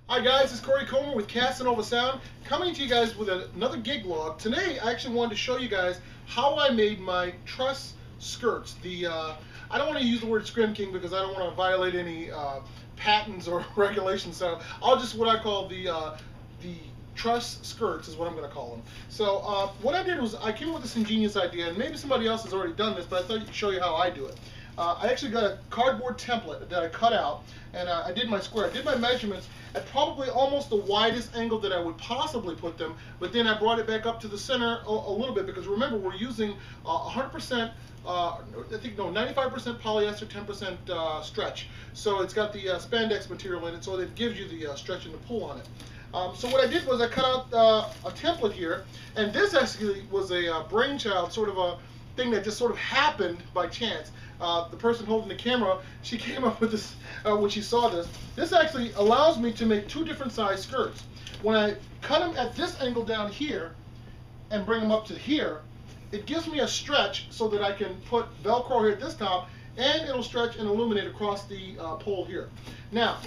Hi guys, it's Corey Comer with Casanova Sound, coming to you guys with another gig log. Today I actually wanted to show you guys how I made my truss skirts. I don't want to use the word scrim king because I don't want to violate any patents or regulations, so I'll just what I call the truss skirts is what I'm going to call them. So what I did was I came up with this ingenious idea, and maybe somebody else has already done this, but I thought I'd show you how I do it. I actually got a cardboard template that I cut out, and I did my square. I did my measurements at probably almost the widest angle that I would possibly put them, but then I brought it back up to the center a little bit, because remember, we're using 100%, I think, no, 95% polyester, 10% stretch. So it's got the spandex material in it, so it gives you the stretch and the pull on it. So what I did was I cut out a template here, and this actually was a brainchild, sort of a thing that just sort of happened by chance. The person holding the camera, she came up with this when she saw this. This actually allows me to make two different size skirts. When I cut them at this angle down here and bring them up to here, it gives me a stretch so that I can put Velcro here at this top, and it'll stretch and illuminate across the pole here. Now,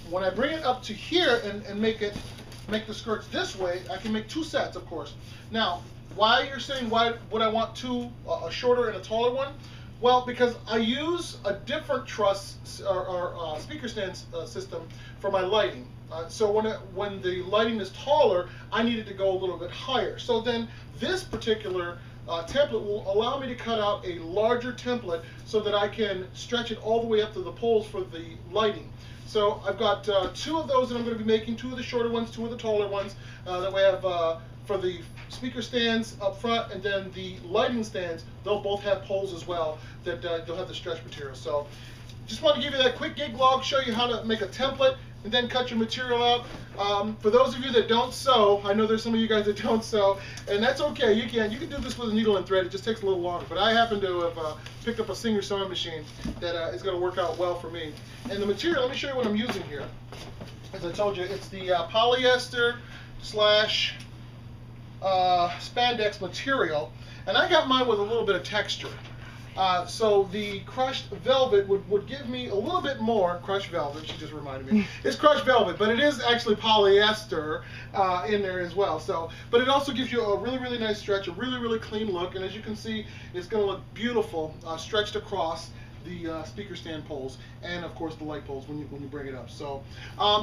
when I bring it up to here and make the skirts this way, I can make two sets, of course. Now, why you're saying why would I want two, a shorter and a taller one? Well, because I use a different truss or speaker stand system for my lighting. So when the lighting is taller, I needed to go a little bit higher. So then this particular template will allow me to cut out a larger template so that I can stretch it all the way up to the poles for the lighting. So I've got two of those that I'm going to be making, two of the shorter ones, two of the taller ones. That way I have for the speaker stands up front, and then the lighting stands, they'll both have poles as well that they'll have the stretch material. So just want to give you that quick gig log, show you how to make a template and then cut your material out. For those of you that don't sew, I know there's some of you guys that don't sew, and that's okay. You can do this with a needle and thread. It just takes a little longer, but I happen to have picked up a Singer sewing machine that is going to work out well for me. And the material, let me show you what I'm using here. As I told you, it's the polyester slash spandex material, and I got mine with a little bit of texture. So the crushed velvet would give me a little bit more. Crushed velvet, she just reminded me. It's crushed velvet, but it is actually polyester in there as well. So, but it also gives you a really, really nice stretch, a really, really clean look, and as you can see, it's going to look beautiful stretched across the speaker stand poles, and of course the light poles when you bring it up. So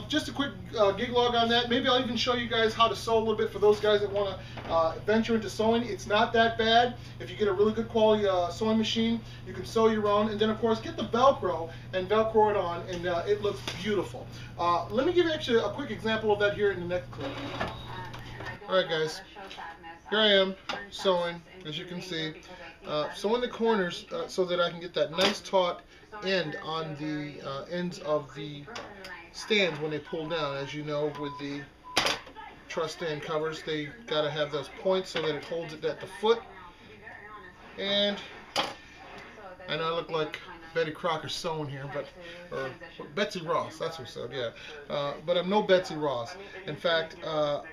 just a quick gig log on that. Maybe I'll even show you guys how to sew a little bit for those guys that want to venture into sewing. It's not that bad. If you get a really good quality sewing machine, you can sew your own, and then of course get the Velcro and Velcro it on, and it looks beautiful. Let me give you actually a quick example of that here in the next clip. Alright guys, here I am sewing, as you can see. Sewing the corners so that I can get that nice taut end on the ends of the stands when they pull down. As you know, with the truss stand covers, they got to have those points so that it holds it at the foot. And I know I look like Betty Crocker sewing here, or Betsy Ross, that's who sewed, yeah. But I'm no Betsy Ross. In fact,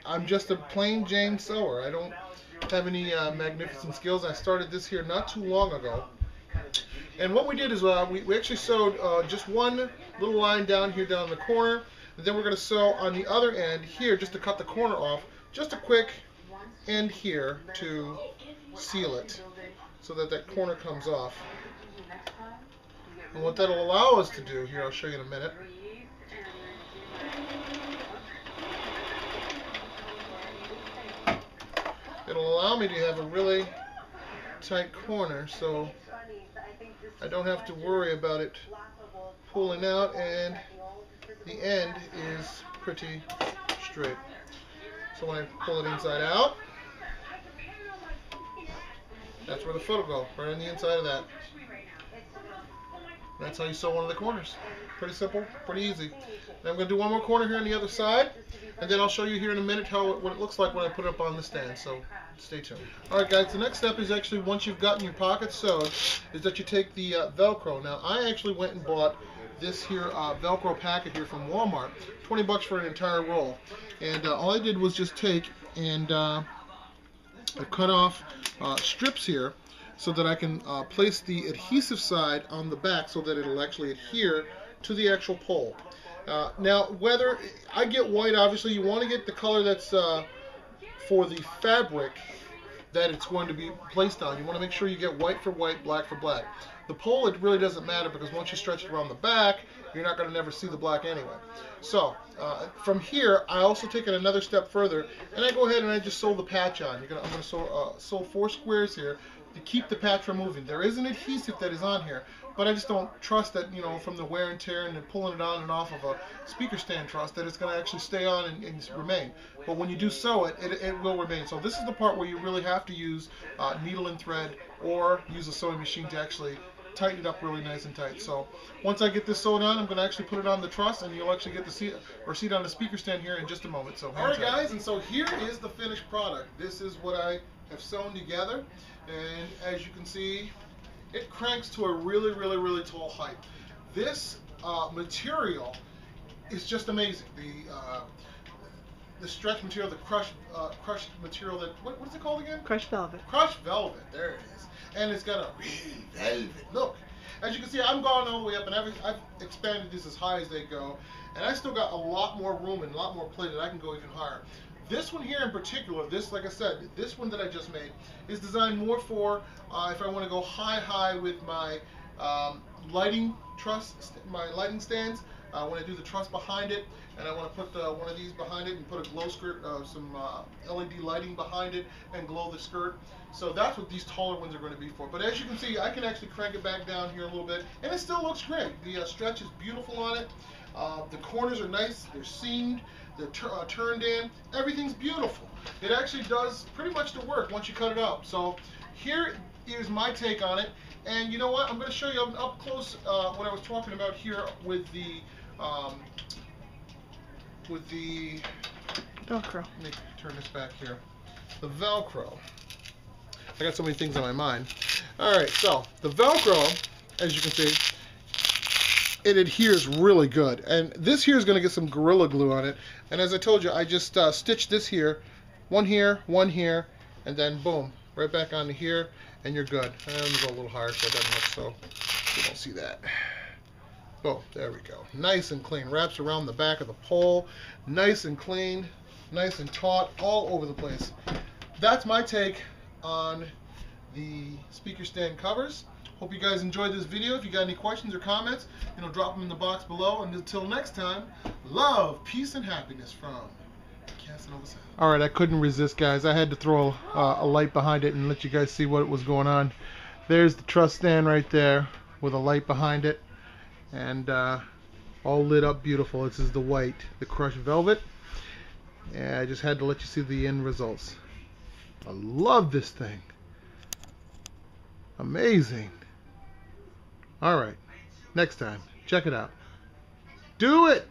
I'm just a plain Jane sewer. I don't have any magnificent skills. I started this here not too long ago, and what we did is we actually sewed just one little line down here down the corner, and then we're going to sew on the other end here just to cut the corner off, just a quick end here to seal it so that that corner comes off. And what that'll allow us to do here, I'll show you in a minute. It'll allow me to have a really tight corner, so I don't have to worry about it pulling out, and the end is pretty straight. So when I pull it inside out, that's where the foot will go, right on the inside of that. That's how you sew one of the corners. Pretty simple, pretty easy. Now I'm going to do one more corner here on the other side, and then I'll show you here in a minute what it looks like when I put it up on the stand, so stay tuned. Alright guys, the next step is actually, once you've gotten your pocket sewed, is that you take the Velcro. Now I actually went and bought this here Velcro packet here from Walmart, 20 bucks for an entire roll. And all I did was just take and I cut off strips here, so that I can place the adhesive side on the back so that it'll actually adhere to the actual pole. Now, whether I get white, obviously you want to get the color that's for the fabric that it's going to be placed on. You want to make sure you get white for white, black for black. The pole, it really doesn't matter because once you stretch it around the back, you're not going to never see the black anyway. So from here, I also take it another step further, and I go ahead and I just sew the patch on. I'm going to sew 4 squares here to keep the patch from moving. There is an adhesive that is on here, but I just don't trust that, you know, from the wear and tear and pulling it on and off of a speaker stand truss, that it's going to actually stay on and remain. But when you do sew it, it will remain. So this is the part where you really have to use needle and thread or use a sewing machine to actually tighten it up really nice and tight. So once I get this sewed on, I'm going to actually put it on the truss, and you'll actually get to see it on the speaker stand here in just a moment. So all right, guys, and so here is the finished product. This is what I have sewn together, and as you can see, it cranks to a really, really, really tall height. This material is just amazing. The stretch material, the crushed material, that what is it called again? Crushed velvet. Crushed velvet. There it is. And it's got a really velvet look. As you can see, I'm gone all the way up, and I've expanded this as high as they go, and I still got a lot more room and a lot more play that I can go even higher. This one here in particular, this, like I said, this one that I just made is designed more for if I want to go high with my lighting truss, my lighting stands. When I do the truss behind it, and I want to put one of these behind it and put a glow skirt, some LED lighting behind it and glow the skirt. So that's what these taller ones are going to be for. But as you can see, I can actually crank it back down here a little bit, and it still looks great. The stretch is beautiful on it. The corners are nice. They're seamed. They're turned in. Everything's beautiful. It actually does pretty much the work once you cut it out. So here is my take on it. And you know what? I'm going to show you up close what I was talking about here with the Velcro. Let me turn this back here. The Velcro. I got so many things on my mind. All right, so the Velcro, as you can see, it adheres really good. And this here is going to get some Gorilla Glue on it. And as I told you, I just stitched this here, one here, and then boom, right back onto here, and you're good. And let me go a little higher so it doesn't look so you don't see that. Boom, there we go. Nice and clean. Wraps around the back of the pole. Nice and clean, nice and taut, all over the place. That's my take on the speaker stand covers. Hope you guys enjoyed this video. If you got any questions or comments, drop them in the box below. And until next time, love, peace, and happiness from Casanova Sound. All right, I couldn't resist, guys. I had to throw a light behind it and let you guys see what was going on. There's the truss stand right there with a light behind it, and all lit up beautiful. This is the white, the crushed velvet. And I just had to let you see the end results. I love this thing. Amazing. All right, next time, check it out. Do it!